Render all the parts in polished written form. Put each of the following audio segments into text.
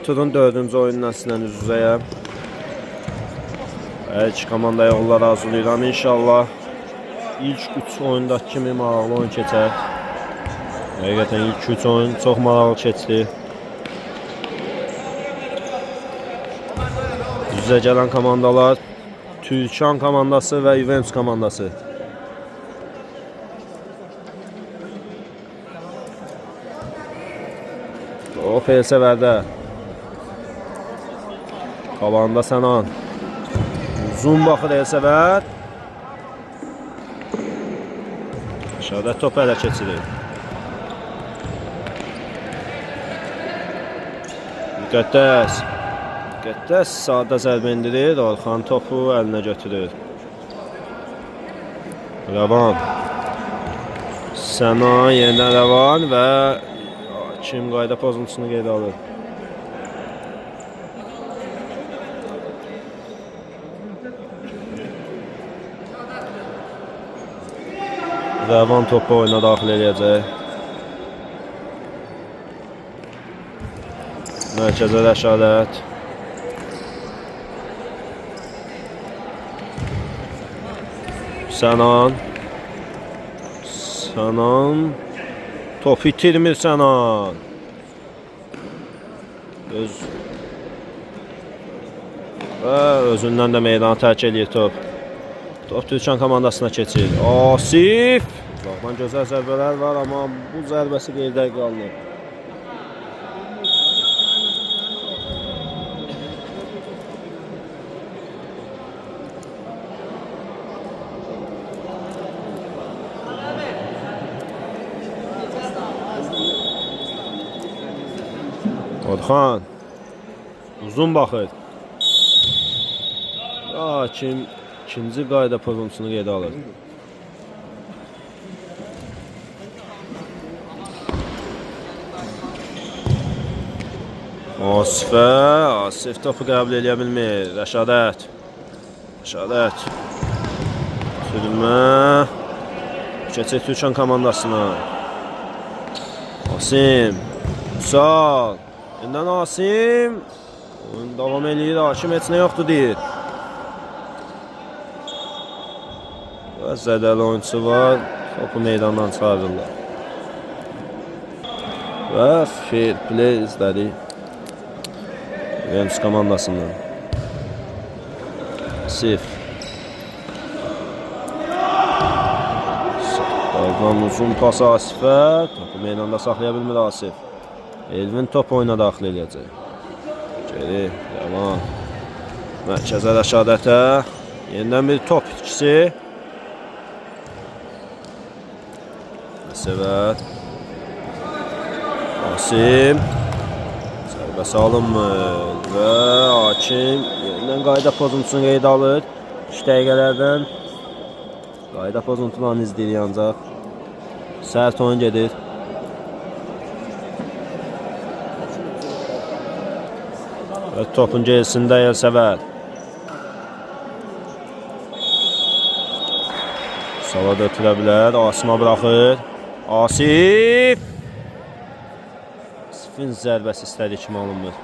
Turun 4-cü oyundan sizlə üz-üzəyəm. Hər iki komandaya uğurlar arzulayıram. İnşallah ilk 3 oyundakı kimi maraqlı oyun keçər. Həqiqətən ilk 3 oyun çox maraqlı keçdi. Üz-üzə gələn komandalar Türkan komandası və Juventus komandası. O Elsəvərdə. Qabağında Sənan. Uzun baxır Elsəvər. Aşağıda top ələ keçirir. Müqəddəs. Müqəddəs sağda zərbə indirir. Orxan topu əlinə götürür. Rəvan. Sənan yenidən Rəvan və kim qayda pozuntusunu qeydə alır. Rəvan topu oyuna daxil edəcək. Mərkəzə Rəşadət. Sənan. Sənan. Top itirmir Sənan. Özündən də meydanı tərk edir top. Top Türkan komandasına keçir. Asif. Baxdan gözəl zərbələr var, amma bu zərbəsi qeydə qalır. Orxan. Uzun baxır. Hakim ikinci qayda pozuntusunu qeydə alır. Asif topu qəbul edə bilmir. Rəşadət. Rəşadət. Sürmə. Keçir Türkan komandasına. Asim. Sağ. Yeniden Asim. Oyun davam edir. Hakim heç nə yoxdur deyir. Və zədəli oyuncusu var. Topu meydandan çıxarırlar. Və fair play izlədik. Juventus komandasından. Asif. Sağdan uzun pas Asifə. Topu meydanda saxlaya bilmir Asif. Elvin top oyuna daxil edəcək. Geri, yaman. Mərkəzə Rəşadətə. Yenidən bir top itkisi. Sevər. Asim. Zərbəsi alınmır. Və Hakim yenidən qayda pozuntusunu qeydə alır. 3 dəqiqələrdən qayda pozuntularını izləyir ancaq. Sərt oyun gedir. Və topun gerisində Elsəvər. Sava dötürə bilər. Asimə bıraxır. Asif. Asifin zərbəsi istədiyi kimi alınmır.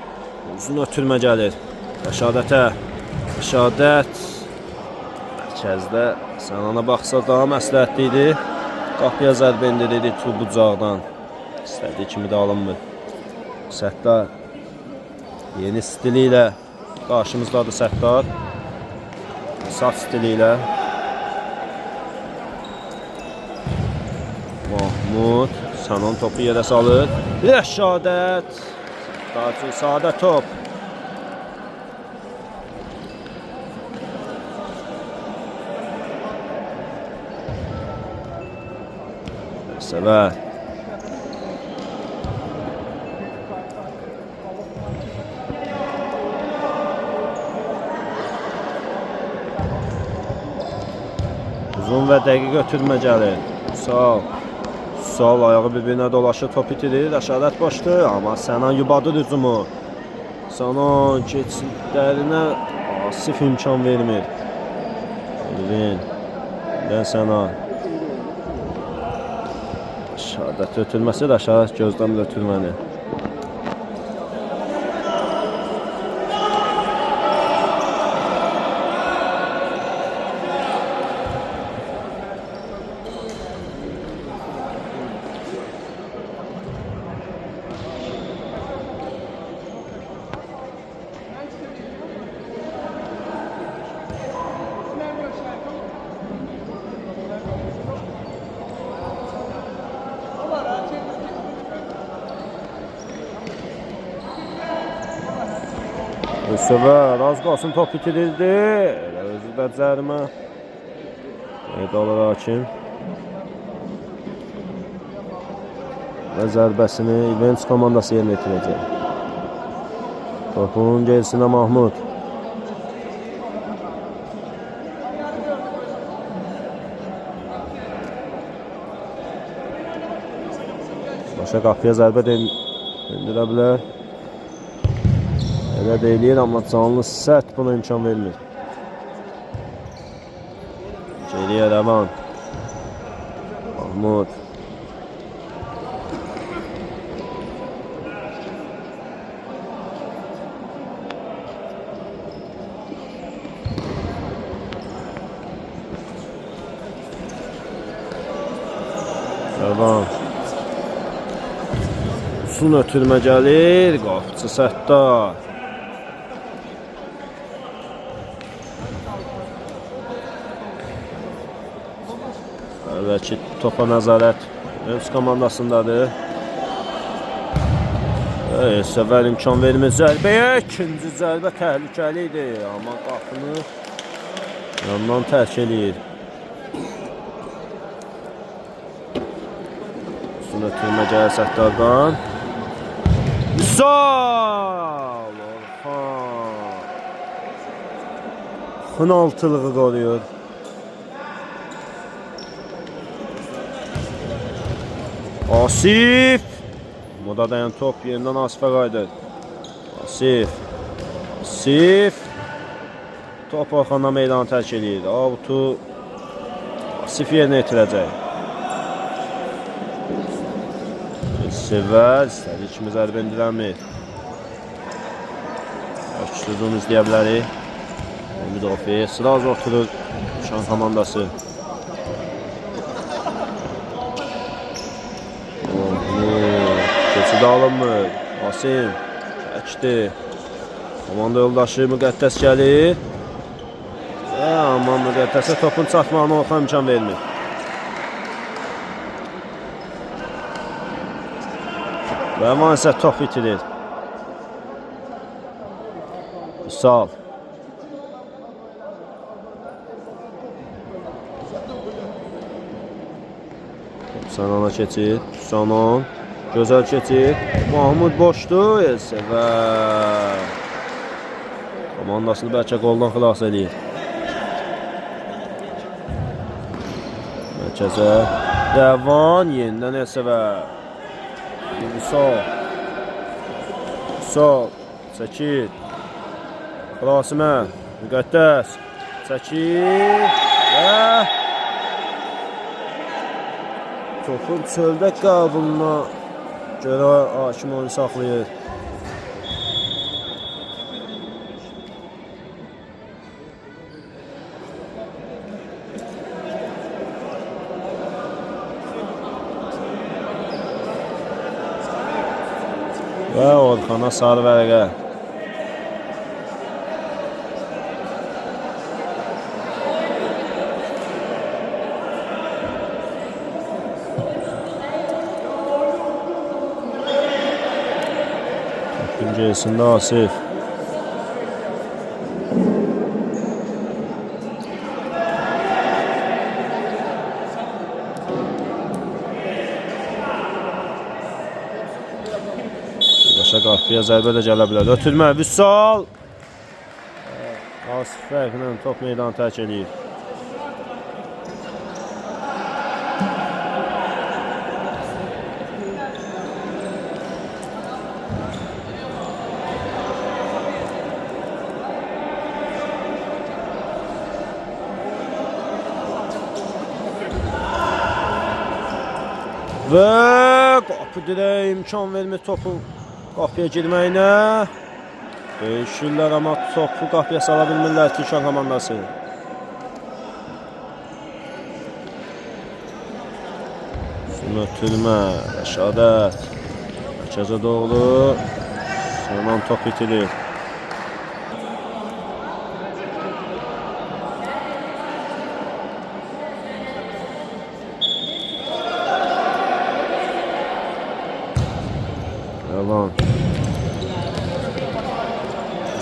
Uzun ötürmə gəlir. Rəşadətə. Rəşadət. Mərkəzdə Sənana baxsa daha məsləhətli idi. Qapıya zərbə indirir bucaqdan. İstədiyi kimi də alınmır. Səttar. Yeni stili ilə qarşımızdadır Səttar. Saf stili ilə. Mahmud. Sənan topu yerə salır. Rəşadət. Sadə top. Səvər. Uzun və dəqiq ötürmə gəlir. Sağ. Sol ayağı bir-birinə dolaşır, top itirir. Rəşadət boşdur, amma Sənan yubadır hücumu. Sənan keçidlərinə Asif imkan vermir. Elvin. Sənan. Rəşadət ötürməsi, Rəşadət gözləmir ötürməni. Sever az qalsın top itirildi. Elə özü də cərimə. Qalır hakim. Və zərbəsini Juventus komandası yerinə yetirəcək. Topun gerisinə Mahmud. Başa qapıya zərbə endirə bilər. Elə deyilir, amma canlı sərt buna imkan vermir. Geriyə Rəvan. Mahmud. Rəvan. Uzun ötürmə gəlir. Qapıcı Səttar. Əvvəlki topa nəzarət Juventus komandasındadır. Sever imkan vermir zərbəyə. İkinci zərbə təhlükəli idi. Amma qapını yandan tərk eləyir. Uzun ötürmə gəlir Səttardan. Sağ! Orxan. Xınaltılığı qoruyur. Asif. Moda dayan top yerindən Asifə qayıdır. Asif. Asif. Top Orxandan meydanı tərk edir. Avutu Asif yerinə yetirəcək. Sever. İstədi kimi zərbə endirəmir. Açdığını izləyə bilərik. Müdafiə sıraz oturur Şan komandası. Keçid alınmır. Asim çəkdi. Komanda yoldaşı Müqəddəs gəlir. Amma Müqəddəsə topun çatmağına Orxan imkan vermir. Və maalesef top itirir. Üsal. Sanana keçir. Sanan. Gözəl keçir. Mahmud boşdur. Elsevər. Komandasını bəlkə qoldan xilas edir. Mərkəzə. Rəvan. Yenidən Elsevər. Sol. Sol. Çəkir. Rasimə. Müqəddəs. Çəkir. Və topun çöldə qabılına görə hakim onu saxlayır. Və Orxana sarı vərəqə. Gerisində Asif. Başa qapıya zərbə də gələ bilər. Ötürmə, Vüsal. Asif fərqlə top meydanı tərk edir. Və qapı dirək imkan vermir topu qapıya girməyinə. Döyüşürlər, amma topu qapıya sala bilmirlər Türkan komandası. Uzun ötürmə, Rəşadət. Mərkəzə doğru. Sanan top itirir.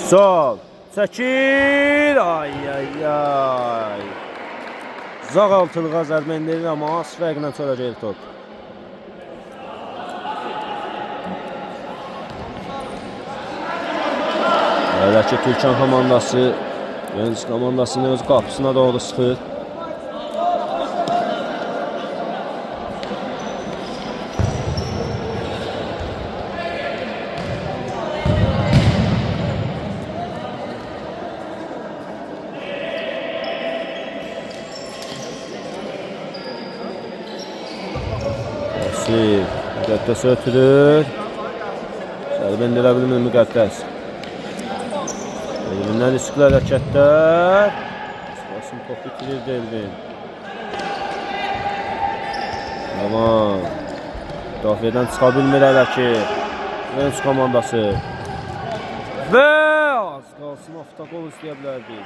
Sol. Çəkil. Ay ay ay. Zağ altılığa zərbə endirir, amma az fərqlə çörəcək top. Elə ki, Türkan komandası Yunus komandasını öz qapısına doğru sıxır. Müqəddəs ötürür. Zərbə endirə bilmir Müqəddəs. Elvindən riskli hərəkətlər. Asım top bitirir Elvin. Tamam. Müdafiədən çıxa bilmir hələ ki. Yunus komandası. Və az qalsın avtogol istəyə bilərdi.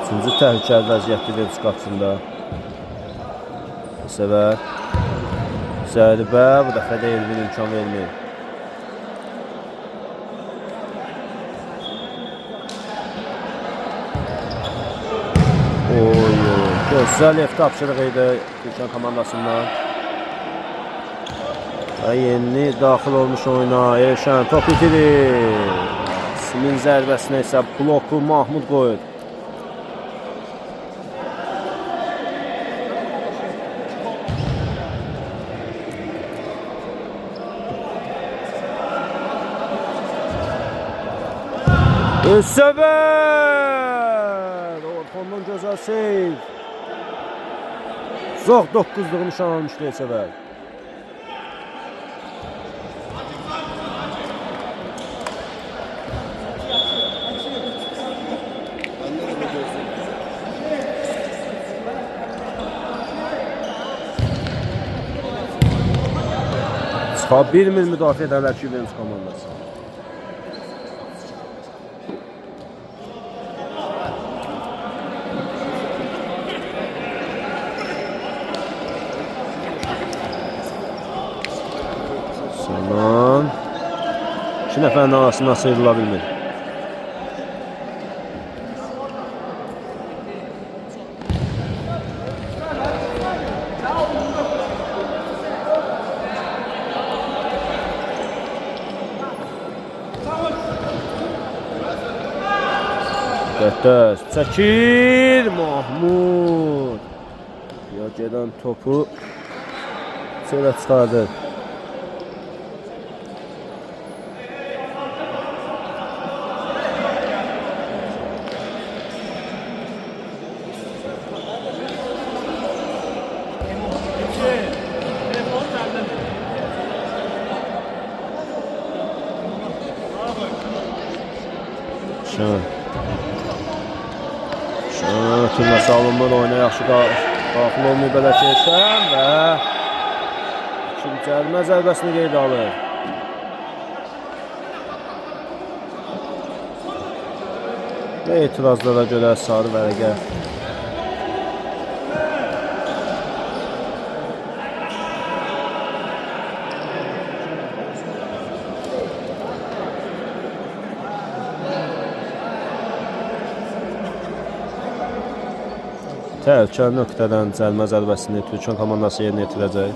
Üçüncü təhlükəli vəziyyətli Velç qapısında. Bu səvər zərbə, bu dəfə də Elvin imkan vermir. Gözəl ev tapşırıq idi Türkan komandasından. Və yeni daxil olmuş oyuna Elşən top itirir. Simin zərbəsinə isə bloku Mahmud qoyur. Səvər! Orxondan gözəl seyv. Zox 9-luğu nişan almışdı Səvər. Çıxa bilmir müdafiə edərlər ki, Yunus komandası. İki nəfərin arasından sıyrıla bilmir. Müqəddəs çəkir Mahmud. Ya gedən topu çölə çıxardır. Ötürməsi alınmır, oyuna yaxşı daxil olmayı belə keçən və ikinci cərimə zərbəsini qeydə alır. Və etirazlara görə sarı vərəqə. Təhlükəli nöqtədən cəlmə zərbəsini Türkan komandası yerinə yetirəcək.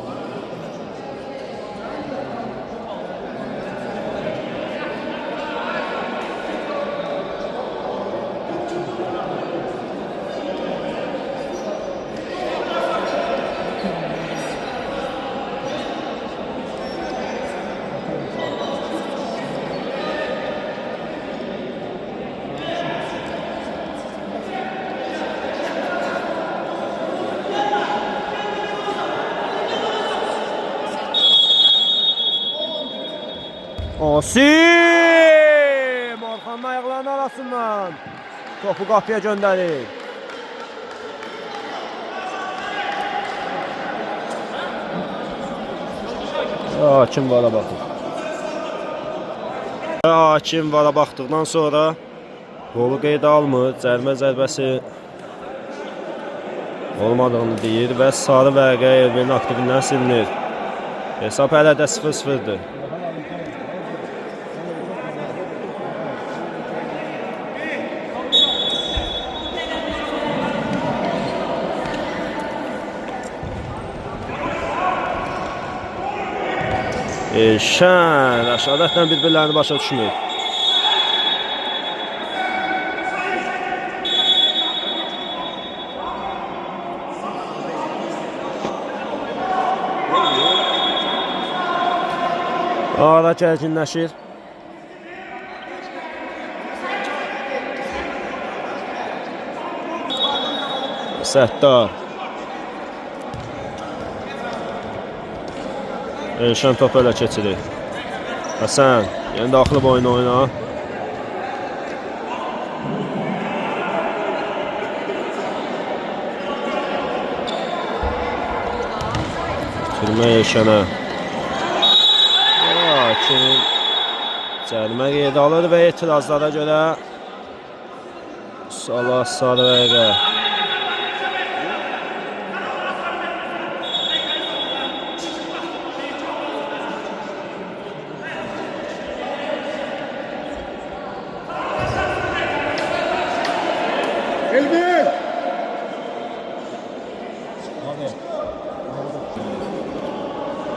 Asim! Orxanın ayaqlarının arasından topu qapıya göndərir. Hakim vara baxır. Hakim vara baxdıqdan sonra qolu qeydə almır. Cərimə zərbəsi olmadığını deyir və sarı vərəqə Elvin aktivindən silinir. Hesab hələ də 0-0'dır. Elşən Rəşadətlə bir-birlərini başa düşmür. Ara gərginləşir. Səttar. Elşən topu elə keçirir. Həsən, yəni daxili oyunu oyna. Türmə Elşənə. Lakin cərimə qeydə alır və etirazlara görə Salah sarı vərəqə.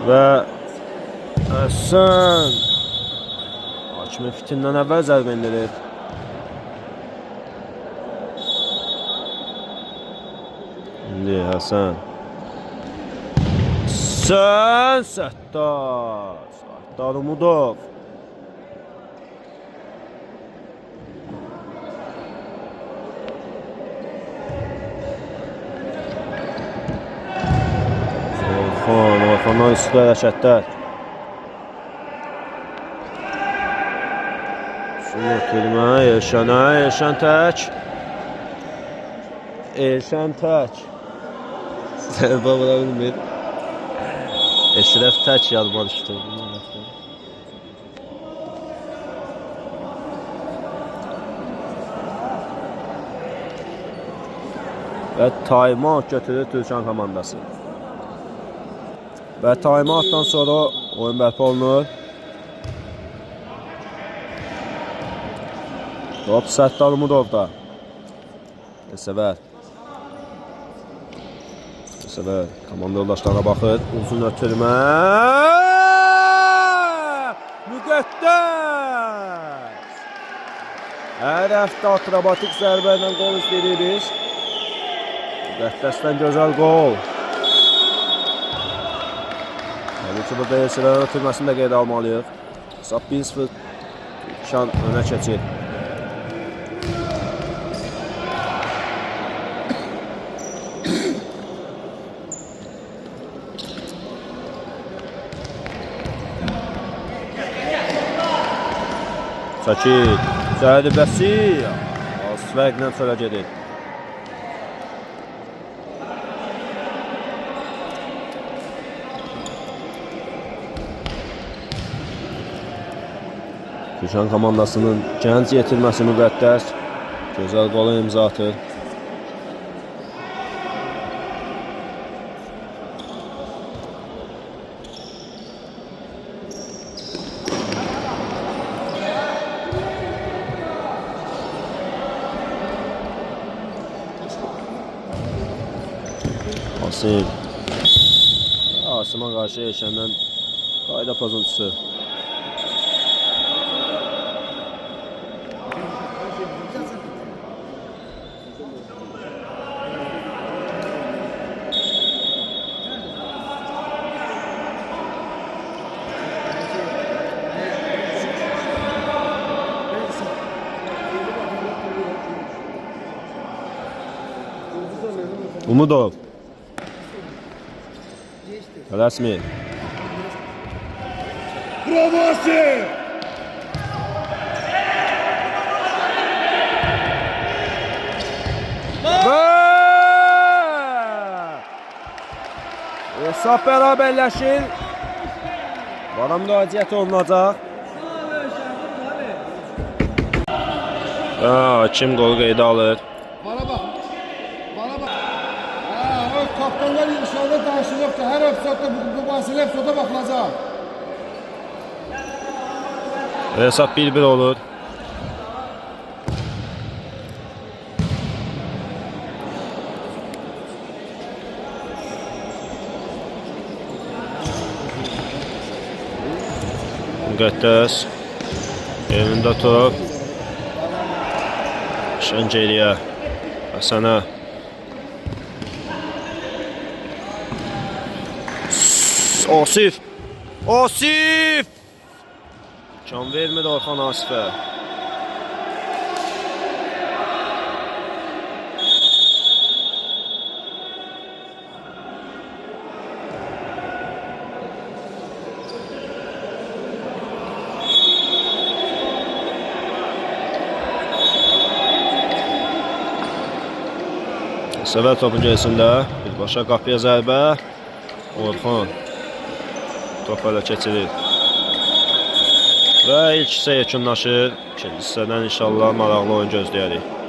Və Həsən Hakimi fitindən əvvəl zərbə indirir. İndi Həsən Səttar Umudov. Orxandan üstü hərəkətlər. Şunu ötürmə, Elşən tək. Elşən tək. Zərbə vura bilmir. Eşrəf tək yadıma düşdü. Və timeout götürür Türkan komandası. Və timeoutdan sonra oyun bərpa olunur. Top Səttar Umudovda. Səvər komanda yoldaşlarına baxır. Uzun ötürmə. Müqəddəs. Hər həftə akrobatik zərbə ilə qol istəyirik. Müqəddəsdən gözəl qol. Təbii ki, burada Elşənərin ötürməsini də qeydə almalıyıq. Hesab 1-0 Türkan önə keçir. Çəkil, zəribəsi az fərqlə çölə gedir. Türkan komandasının gənc yetirməsi Müqəddəs gözəl qola imza atır. Asıma qarşı Elşəndən qayda pozuntusu. Umudov. Rəsmi. Provasi! Hesab bərabərləşir. Bana müraciət olunacaq. Kim qol qeydə alır? Bana bak. Bana bak. Kaptanlar inşallah danışılıbdır. Hər episodda bu bahsələ epizoda baxılacaq. Hesab 1-1 olur. Müqəddəs evində top. Şəncəliyə Həsənə. Asif! Asif! Can vermedi Orxan Asifə. Səvət topun gəlsində birbaşa qapıya zərbə. Orxan top hələ keçirir. Və ilk hissə yekunlaşır. İkinci hissədən inşallah maraqlı oyun gözləyərik.